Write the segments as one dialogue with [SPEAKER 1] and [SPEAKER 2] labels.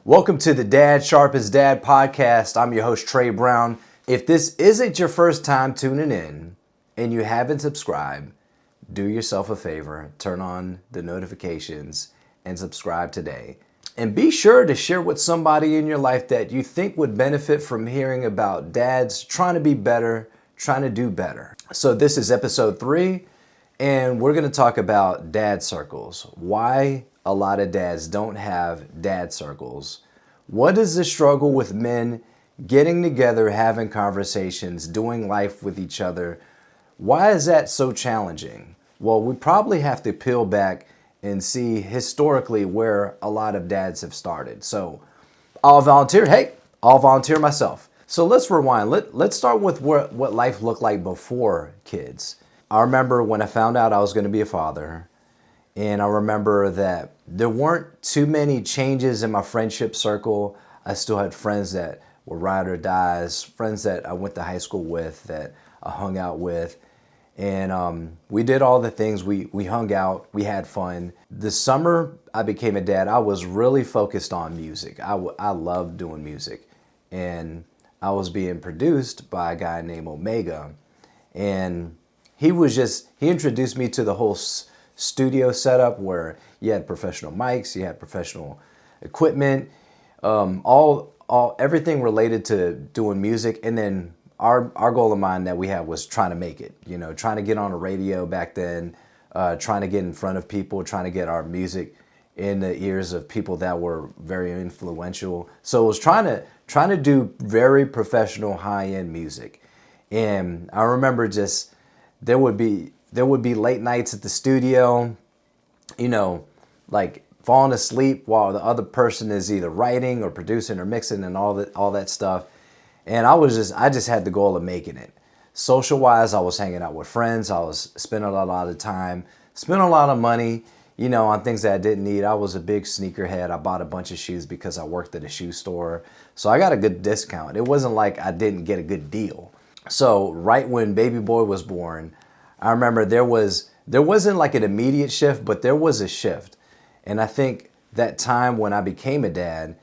[SPEAKER 1] Welcome to the Dad Sharp as Dad podcast. I'm your host, Trey Brown. If this isn't your first time tuning in and you haven't subscribed, do yourself a favor, turn on the notifications and subscribe today. And be sure to share with somebody in your life that you think would benefit from hearing about dads trying to be better, trying to do better. So this is episode 3, and we're going to talk about dad circles. Why a lot of dads don't have dad circles. What is the struggle with men getting together, having conversations, doing life with each other? Why is that so challenging? Well, we probably have to peel back and see historically where a lot of dads have started. So I'll volunteer myself. So let's rewind. Let's start with what life looked like before kids. I remember when I found out I was going to be a father, and I remember that there weren't too many changes in my friendship circle. I still had friends that were ride or dies, friends that I went to high school with, that I hung out with. And we did all the things. We hung out, we had fun. The summer I became a dad, I was really focused on music. I loved doing music. And I was being produced by a guy named Omega. And he introduced me to the whole studio setup where you had professional mics, you had professional equipment, everything related to doing music. And then our goal of mine that we had was trying to make it, trying to get on the radio back then, trying to get in front of people, trying to get our music in the ears of people that were very influential. So it was trying to do very professional, high-end music. And I remember just there would be late nights at the studio, like falling asleep while the other person is either writing or producing or mixing and all that stuff. And I just had the goal of making it. Social wise, I was hanging out with friends. I was spending a lot of time, spending a lot of money, on things that I didn't need. I was a big sneakerhead. I bought a bunch of shoes because I worked at a shoe store. So I got a good discount. It wasn't like I didn't get a good deal. So right when baby boy was born, I remember there wasn't like an immediate shift, but there was a shift. And I think that time when I became a dad,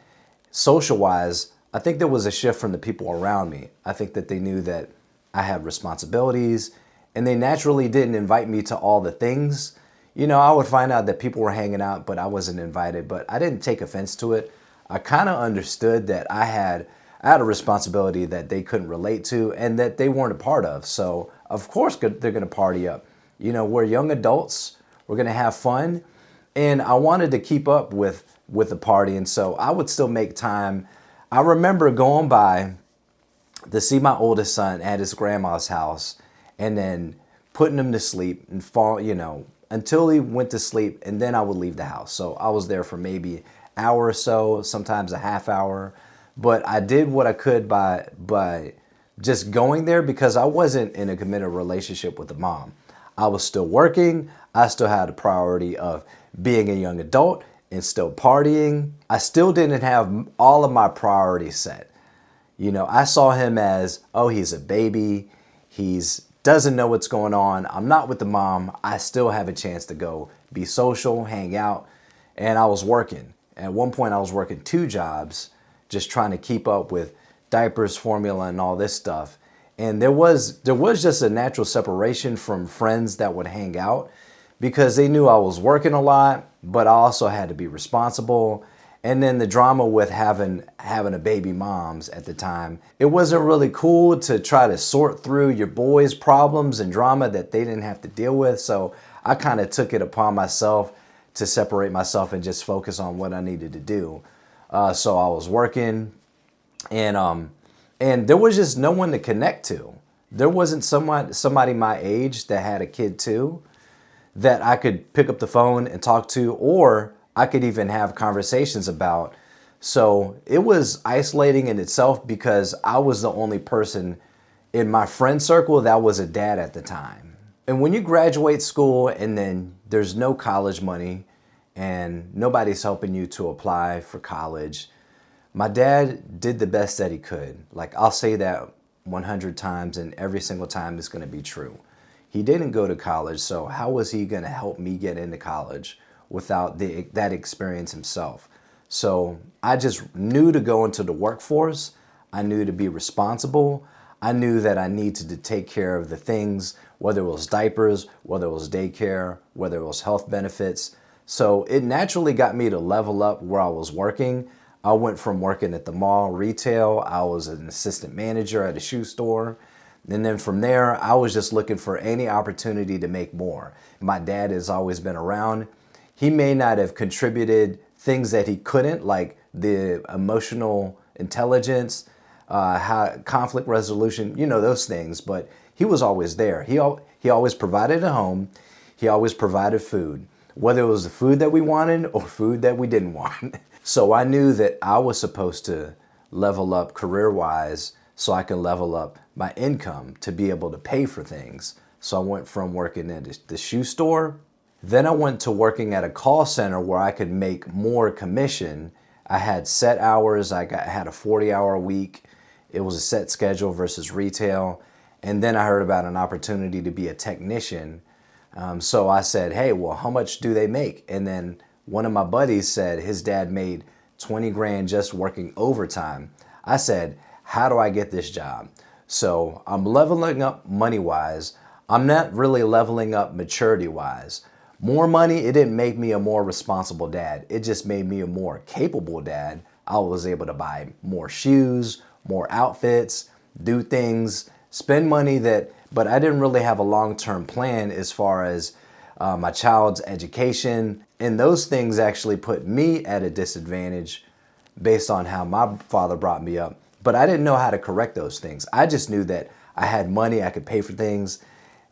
[SPEAKER 1] social wise, I think there was a shift from the people around me. I think that they knew that I had responsibilities and they naturally didn't invite me to all the things. I would find out that people were hanging out, but I wasn't invited, but I didn't take offense to it. I kind of understood that I had a responsibility that they couldn't relate to and that they weren't a part of. So of course they're going to party up. We're young adults. We're going to have fun. And I wanted to keep up with the party. And so I would still make time. I remember going by to see my oldest son at his grandma's house and then putting him to sleep and until he went to sleep, and then I would leave the house. So I was there for maybe an hour or so, sometimes a half hour. But I did what I could by just going there because I wasn't in a committed relationship with the mom. I was still working. I still had a priority of being a young adult and still partying. I still didn't have all of my priorities set. I saw him as, he's a baby. He's doesn't know what's going on. I'm not with the mom. I still have a chance to go be social, hang out. And I was working. At one point I was working 2 jobs, just trying to keep up with diapers, formula, and all this stuff. And there was just a natural separation from friends that would hang out because they knew I was working a lot, but I also had to be responsible. And then the drama with having a baby moms at the time, it wasn't really cool to try to sort through your boys' problems and drama that they didn't have to deal with. So I kind of took it upon myself to separate myself and just focus on what I needed to do. So I was working, and there was just no one to connect to. There wasn't somebody my age that had a kid too that I could pick up the phone and talk to, or I could even have conversations about. So it was isolating in itself because I was the only person in my friend circle that was a dad at the time. And when you graduate school and then there's no college money and nobody's helping you to apply for college, my dad did the best that he could. Like, I'll say that 100 times and every single time it's going to be true. He didn't go to college, so how was he going to help me get into college without that experience himself? So I just knew to go into the workforce. I knew to be responsible. I knew that I needed to take care of the things, whether it was diapers, whether it was daycare, whether it was health benefits. So it naturally got me to level up where I was working. I went from working at the mall retail, I was an assistant manager at a shoe store. And then from there, I was just looking for any opportunity to make more. My dad has always been around. He may not have contributed things that he couldn't, like the emotional intelligence, how, conflict resolution, those things, but he was always there. He always provided a home. He always provided food, whether it was the food that we wanted or food that we didn't want. So I knew that I was supposed to level up career-wise so I can level up my income to be able to pay for things. So I went from working at the shoe store. Then I went to working at a call center where I could make more commission. I had set hours. I had a 40-hour week. It was a set schedule versus retail. And then I heard about an opportunity to be a technician. So I said, hey, well, how much do they make? And then one of my buddies said his dad made 20 grand just working overtime. I said, how do I get this job? So I'm leveling up money-wise. I'm not really leveling up maturity-wise. More money, it didn't make me a more responsible dad. It just made me a more capable dad. I was able to buy more shoes, more outfits, do things, spend money but I didn't really have a long-term plan as far as my child's education. And those things actually put me at a disadvantage based on how my father brought me up. But I didn't know how to correct those things. I just knew that I had money, I could pay for things.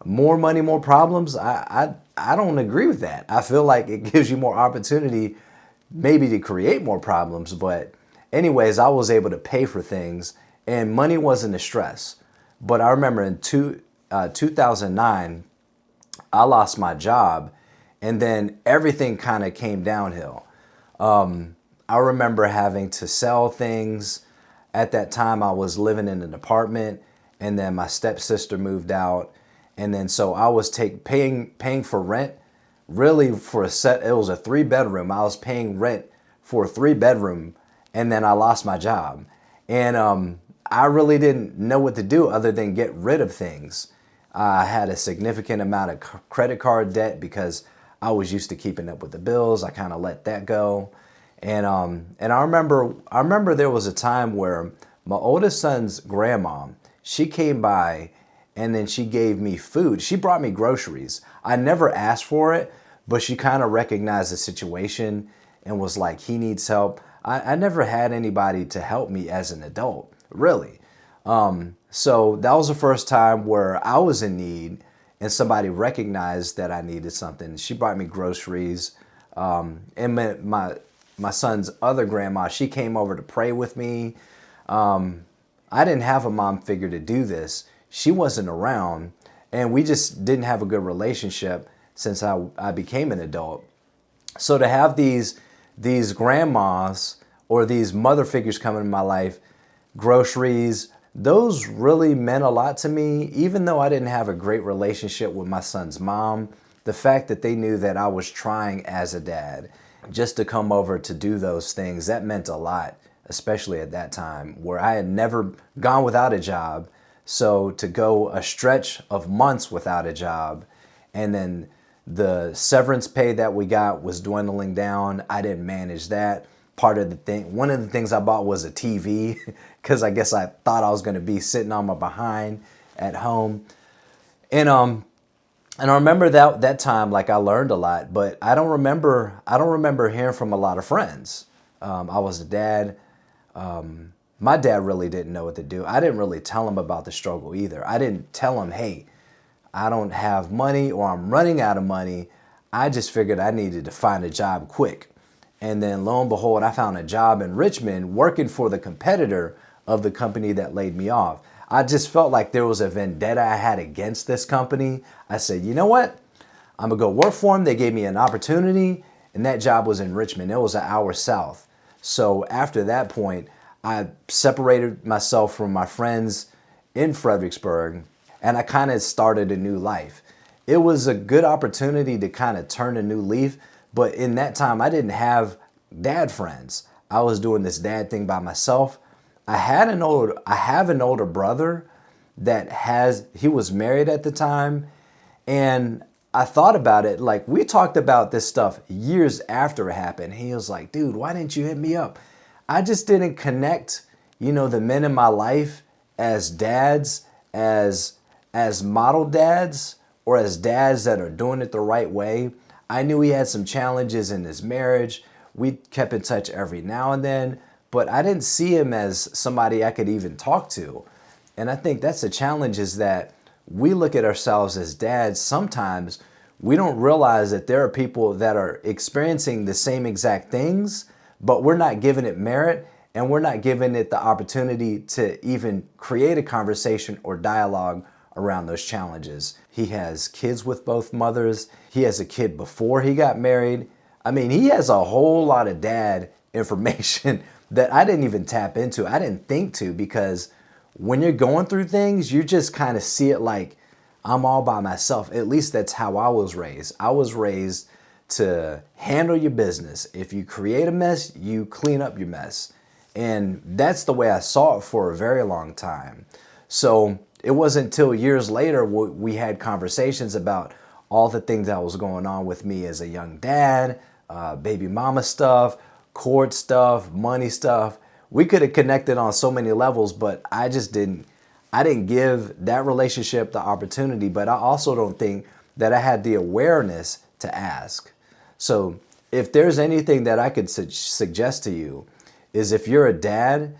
[SPEAKER 1] More money, more problems. I don't agree with that. I feel like it gives you more opportunity maybe to create more problems. But anyways, I was able to pay for things and money wasn't a stress. But I remember in 2009, I lost my job and then everything kind of came downhill. I remember having to sell things. At that time, I was living in an apartment and then my stepsister moved out. And then so I was paying for rent really for it was a 3-bedroom. I was paying rent for a 3-bedroom and then I lost my job. And I really didn't know what to do other than get rid of things. I had a significant amount of credit card debt because I was used to keeping up with the bills. I kind of let that go. And I remember there was a time where my oldest son's grandma, she came by and then she gave me food. She brought me groceries. I never asked for it, but she kind of recognized the situation and was like, he needs help. I never had anybody to help me as an adult, really. So that was the first time where I was in need and somebody recognized that I needed something. She brought me groceries. And my son's other grandma, she came over to pray with me. I didn't have a mom figure to do this. She wasn't around and we just didn't have a good relationship since I became an adult. So to have these grandmas or these mother figures come in my life, groceries, those really meant a lot to me. Even though I didn't have a great relationship with my son's mom, the fact that they knew that I was trying as a dad just to come over to do those things, that meant a lot, especially at that time where I had never gone without a job. So to go a stretch of months without a job and then the severance pay that we got was dwindling down. I didn't manage that. One of the things I bought was a TV because I guess I thought I was going to be sitting on my behind at home. And I remember that time, like I learned a lot, but I don't remember hearing from a lot of friends. I was a dad. My dad really didn't know what to do. I didn't really tell him about the struggle either. I didn't tell him, hey, I don't have money or I'm running out of money. I just figured I needed to find a job quick. And then lo and behold, I found a job in Richmond working for the competitor of the company that laid me off. I just felt like there was a vendetta I had against this company. I said, you know what? I'm gonna go work for them. They gave me an opportunity and that job was in Richmond. It was an hour south. So after that point, I separated myself from my friends in Fredericksburg and I kind of started a new life. It was a good opportunity to kind of turn a new leaf, but in that time I didn't have dad friends. I was doing this dad thing by myself. I have an older brother he was married at the time, and I thought about it, like we talked about this stuff years after it happened. He was like, dude, why didn't you hit me up? I just didn't connect, the men in my life as dads, as model dads, or as dads that are doing it the right way. I knew he had some challenges in his marriage. We kept in touch every now and then, but I didn't see him as somebody I could even talk to. And I think that's the challenge, is that we look at ourselves as dads. Sometimes we don't realize that there are people that are experiencing the same exact things, but we're not giving it merit, and we're not giving it the opportunity to even create a conversation or dialogue around those challenges. He has kids with both mothers. He has a kid before he got married. I mean, he has a whole lot of dad information that I didn't even tap into. I didn't think to, because when you're going through things, you just kind of see it like, I'm all by myself. At least that's how I was raised. I was raised to handle your business. If you create a mess, you clean up your mess. And that's the way I saw it for a very long time. So it wasn't until years later we had conversations about all the things that was going on with me as a young dad, baby mama stuff, court stuff, money stuff. We could have connected on so many levels, but I didn't give that relationship the opportunity, but I also don't think that I had the awareness to ask. So if there's anything that I could suggest to you, is if you're a dad,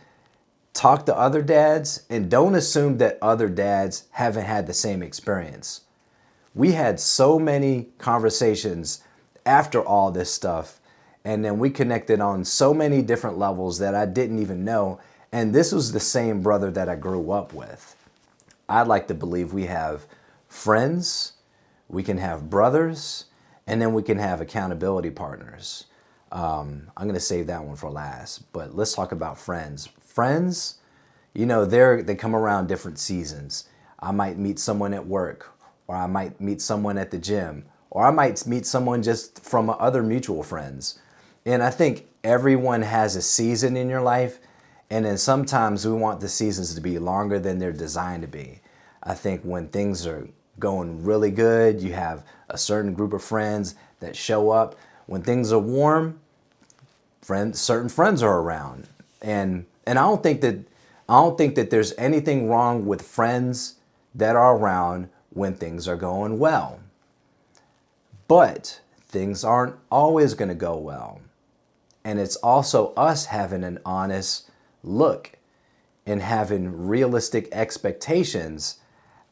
[SPEAKER 1] talk to other dads, and don't assume that other dads haven't had the same experience. We had so many conversations after all this stuff, and then we connected on so many different levels that I didn't even know. And this was the same brother that I grew up with. I'd like to believe we have friends, we can have brothers, and then we can have accountability partners. I'm going to save that one for last, but let's talk about friends. Friends, they come around different seasons. I might meet someone at work, or I might meet someone at the gym, or I might meet someone just from other mutual friends. And I think everyone has a season in your life, and then sometimes we want the seasons to be longer than they're designed to be. I think when things are going really good, you have a certain group of friends that show up. When things are warm, certain friends are around. And I don't think that there's anything wrong with friends that are around when things are going well. But things aren't always going to go well. And it's also us having an honest look and having realistic expectations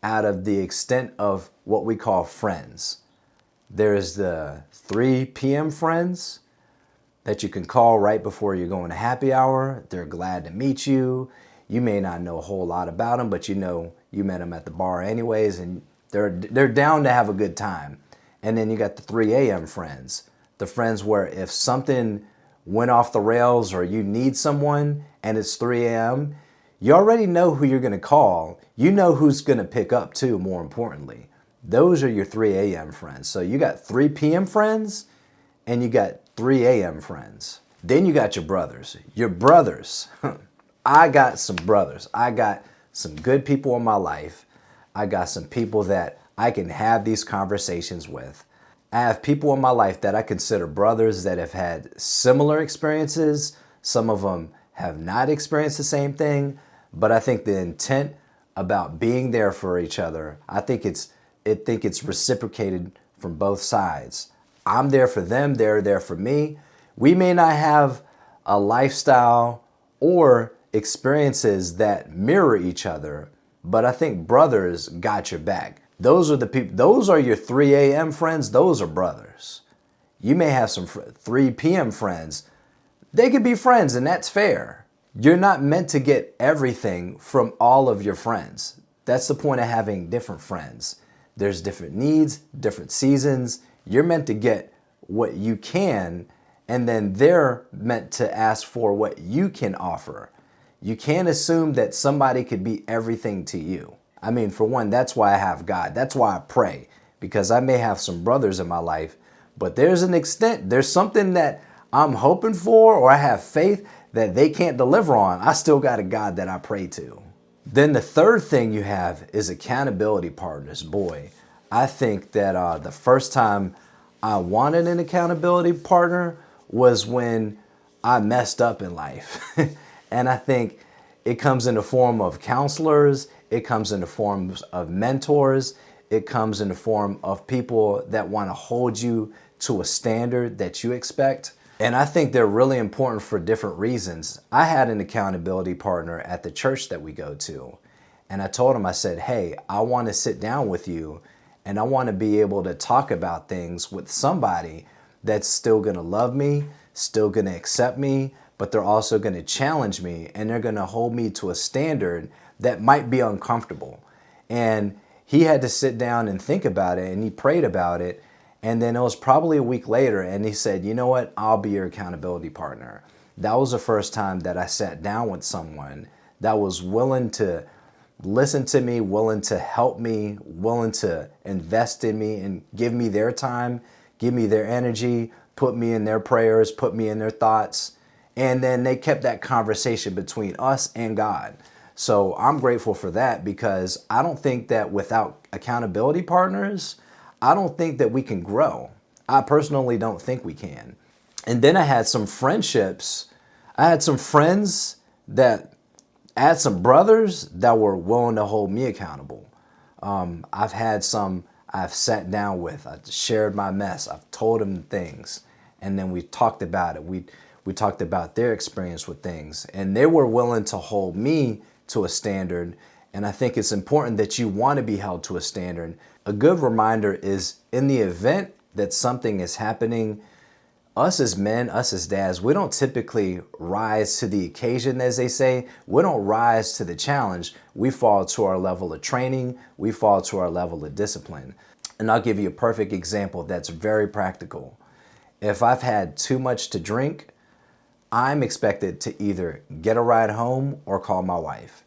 [SPEAKER 1] out of the extent of what we call friends. There's the 3 p.m. friends that you can call right before you're going to happy hour. They're glad to meet you. You may not know a whole lot about them, but you met them at the bar anyways, and they're down to have a good time. And then you got the 3 a.m. friends, the friends where if something went off the rails or you need someone and it's 3 a.m., you already know who you're going to call. You know who's going to pick up too, more importantly. Those are your 3 a.m. friends. So you got 3 p.m. friends and you got 3 a.m. friends. Then you got your brothers. Your brothers. I got some brothers. I got some good people in my life. I got some people that I can have these conversations with. I have people in my life that I consider brothers that have had similar experiences. Some of them have not experienced the same thing, but I think the intent about being there for each other, I think it's reciprocated from both sides. I'm there for them, they're there for me. We may not have a lifestyle or experiences that mirror each other, but I think brothers got your back. Those are the people, those are your 3 a.m. friends, those are brothers. You may have some 3 p.m. friends. They could be friends, and that's fair. You're not meant to get everything from all of your friends. That's the point of having different friends. There's different needs, different seasons. You're meant to get what you can, and then they're meant to ask for what you can offer. You can't assume that somebody could be everything to you. I mean, for one, that's why I have God. That's why I pray, because I may have some brothers in my life, but there's an extent, there's something that I'm hoping for or I have faith that they can't deliver on, I still got a God that I pray to. Then the third thing you have is accountability partners. Boy, I think that the first time I wanted an accountability partner was when I messed up in life. And I think it comes in the form of counselors, it comes in the form of mentors, it comes in the form of people that want to hold you to a standard that you expect. And I think they're really important for different reasons. I had an accountability partner at the church that we go to. And I told him, I said, hey, I want to sit down with you and I want to be able to talk about things with somebody that's still going to love me, still going to accept me, but they're also going to challenge me and they're going to hold me to a standard that might be uncomfortable. And he had to sit down and think about it and he prayed about it. And then it was probably a week later and he said, you know what, I'll be your accountability partner. That was the first time that I sat down with someone that was willing to listen to me, willing to help me, willing to invest in me and give me their time, give me their energy, put me in their prayers, put me in their thoughts. And then they kept that conversation between us and God. So I'm grateful for that because I don't think that without accountability partners, I don't think that we can grow. I personally don't think we can. And then I had some friendships. I had some friends that I had some brothers that were willing to hold me accountable. I've had some I've sat down with. I shared my mess. I've told them things. And then we talked about it. We talked about their experience with things. And they were willing to hold me to a standard. And I think it's important that you want to be held to a standard. A good reminder is in the event that something is happening, us as men, us as dads, we don't typically rise to the occasion, as they say. We don't rise to the challenge. We fall to our level of training. We fall to our level of discipline. And I'll give you a perfect example that's very practical. If I've had too much to drink, I'm expected to either get a ride home or call my wife.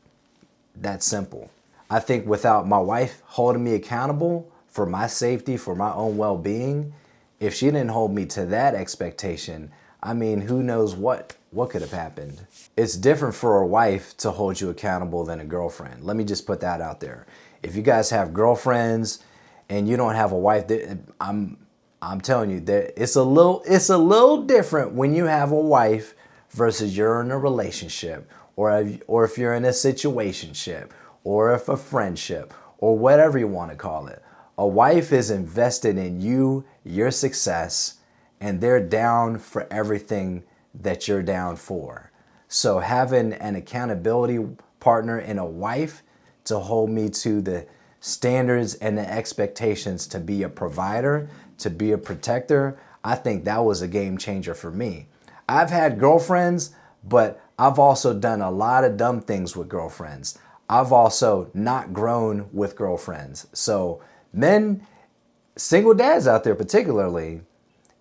[SPEAKER 1] That's simple. I think without my wife holding me accountable for my safety, for my own well-being, if she didn't hold me to that expectation, I mean, who knows what could have happened. It's different for a wife to hold you accountable than a girlfriend. Let me just put that out there. If you guys have girlfriends and you don't have a wife, I'm telling you that it's a little different when you have a wife versus you're in a relationship, or if you're in a situationship, or if a friendship, or whatever you want to call it. A wife is invested in you, your success, and they're down for everything that you're down for. So having an accountability partner in a wife to hold me to the standards and the expectations to be a provider, to be a protector, I think that was a game changer for me. I've had girlfriends, but I've also done a lot of dumb things with girlfriends. I've also not grown with girlfriends. So men, single dads out there particularly,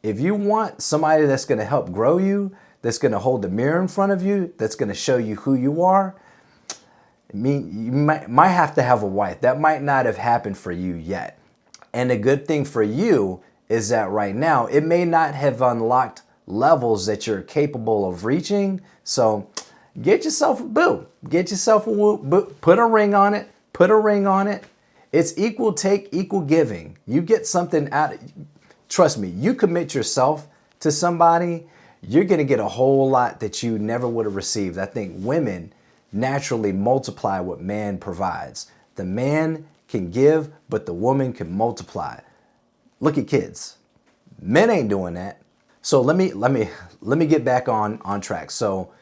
[SPEAKER 1] if you want somebody that's going to help grow you, that's going to hold the mirror in front of you, that's going to show you who you are, you might have to have a wife. That might not have happened for you yet. And the good thing for you is that right now, it may not have unlocked levels that you're capable of reaching. So get yourself a boo. Get yourself a boo. Put a ring on it. Put a ring on it. It's equal take, equal giving. You get something out. Trust me, you commit yourself to somebody, you're going to get a whole lot that you never would have received. I think women naturally multiply what man provides. The man can give, but the woman can multiply. Look at kids. Men ain't doing that. So let me get back on track. So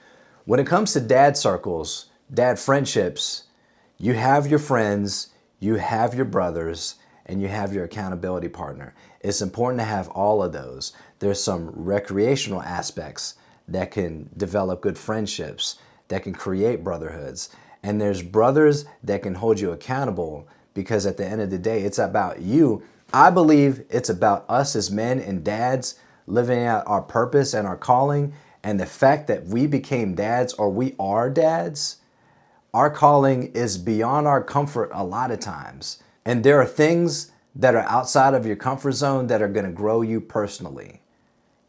[SPEAKER 1] when it comes to dad circles, dad friendships, you have your friends, you have your brothers, and you have your accountability partner. It's important to have all of those. There's some recreational aspects that can develop good friendships, that can create brotherhoods. And there's brothers that can hold you accountable because at the end of the day, it's about you. I believe it's about us as men and dads living out our purpose and our calling. And the fact that we became dads, or we are dads, our calling is beyond our comfort a lot of times. And there are things that are outside of your comfort zone that are going to grow you personally.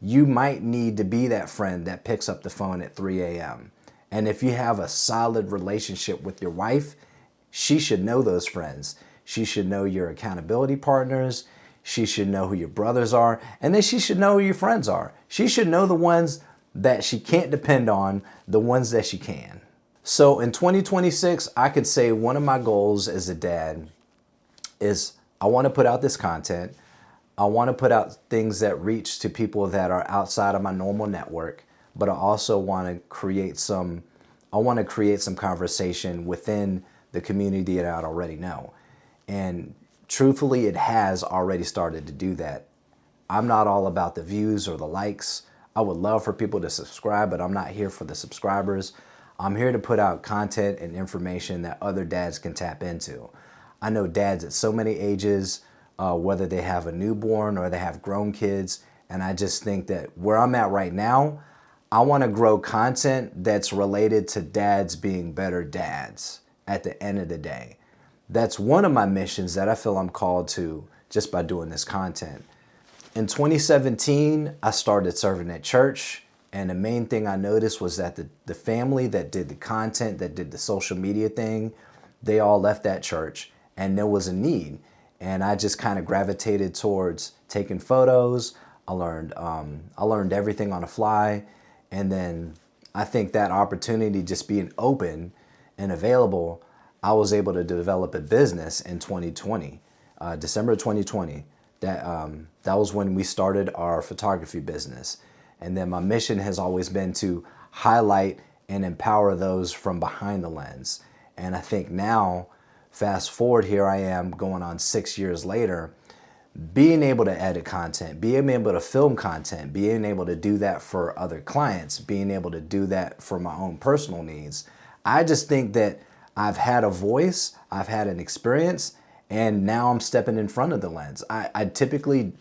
[SPEAKER 1] you might need to be that friend that picks up the phone at 3 a.m. And if you have a solid relationship with your wife, she should know those friends. She should know your accountability partners. She should know who your brothers are. And then she should know who your friends are. She should know the ones that she can't depend on, the ones that she can. So in 2026, I could say one of my goals as a dad is I want to put out this content. I want to put out things that reach to people that are outside of my normal network, but I also want to create some conversation within the community that I already know. And truthfully, it has already started to do that. I'm not all about the views or the likes. I would love for people to subscribe, but I'm not here for the subscribers. I'm here to put out content and information that other dads can tap into. I know dads at so many ages, whether they have a newborn or they have grown kids, and I just think that where I'm at right now, I want to grow content that's related to dads being better dads at the end of the day. That's one of my missions that I feel I'm called to just by doing this content. In 2017, I started serving at church, and the main thing I noticed was that the family that did the content, that did the social media thing, they all left that church, and there was a need. And I just kind of gravitated towards taking photos. I learned everything on the fly, and then I think that opportunity just being open and available, I was able to develop a business in 2020, December 2020. That was when we started our photography business. And then my mission has always been to highlight and empower those from behind the lens. And I think now, fast forward, here I am going on 6 years later, being able to edit content, being able to film content, being able to do that for other clients, being able to do that for my own personal needs. I just think that I've had a voice, I've had an experience, and now I'm stepping in front of the lens. I typically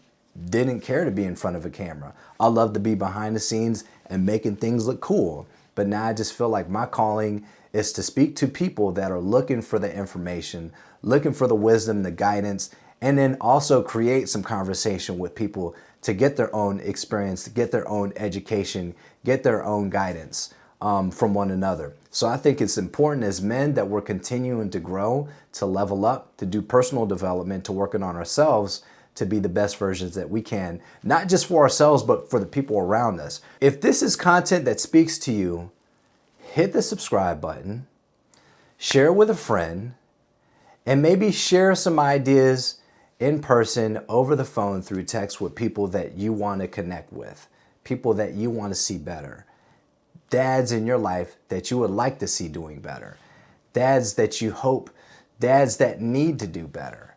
[SPEAKER 1] didn't care to be in front of a camera. I love to be behind the scenes and making things look cool. But now I just feel like my calling is to speak to people that are looking for the information, looking for the wisdom, the guidance, and then also create some conversation with people to get their own experience, to get their own education, get their own guidance from one another. So I think it's important as men that we're continuing to grow, to level up, to do personal development, to working on ourselves, to be the best versions that we can, not just for ourselves, but for the people around us. If this is content that speaks to you, hit the subscribe button, share it with a friend, and maybe share some ideas in person, over the phone, through text with people that you want to connect with, people that you want to see better, dads in your life that you would like to see doing better, dads that you hope, dads that need to do better.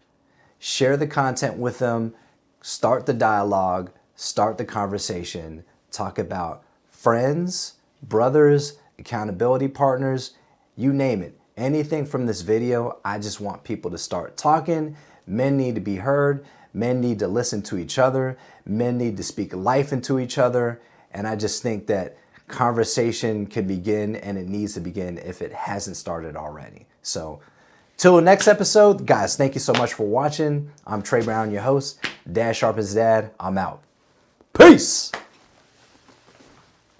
[SPEAKER 1] Share the content with them, start the dialogue, start the conversation, talk about friends, brothers, accountability partners, you name it. Anything from this video, I just want people to start talking. Men need to be heard. Men need to listen to each other. Men need to speak life into each other. And I just think that conversation can begin, and it needs to begin if it hasn't started already. So till the next episode, guys, thank you so much for watching. I'm Trey Brown, your host. Dad Sharpens Dad. I'm out. Peace.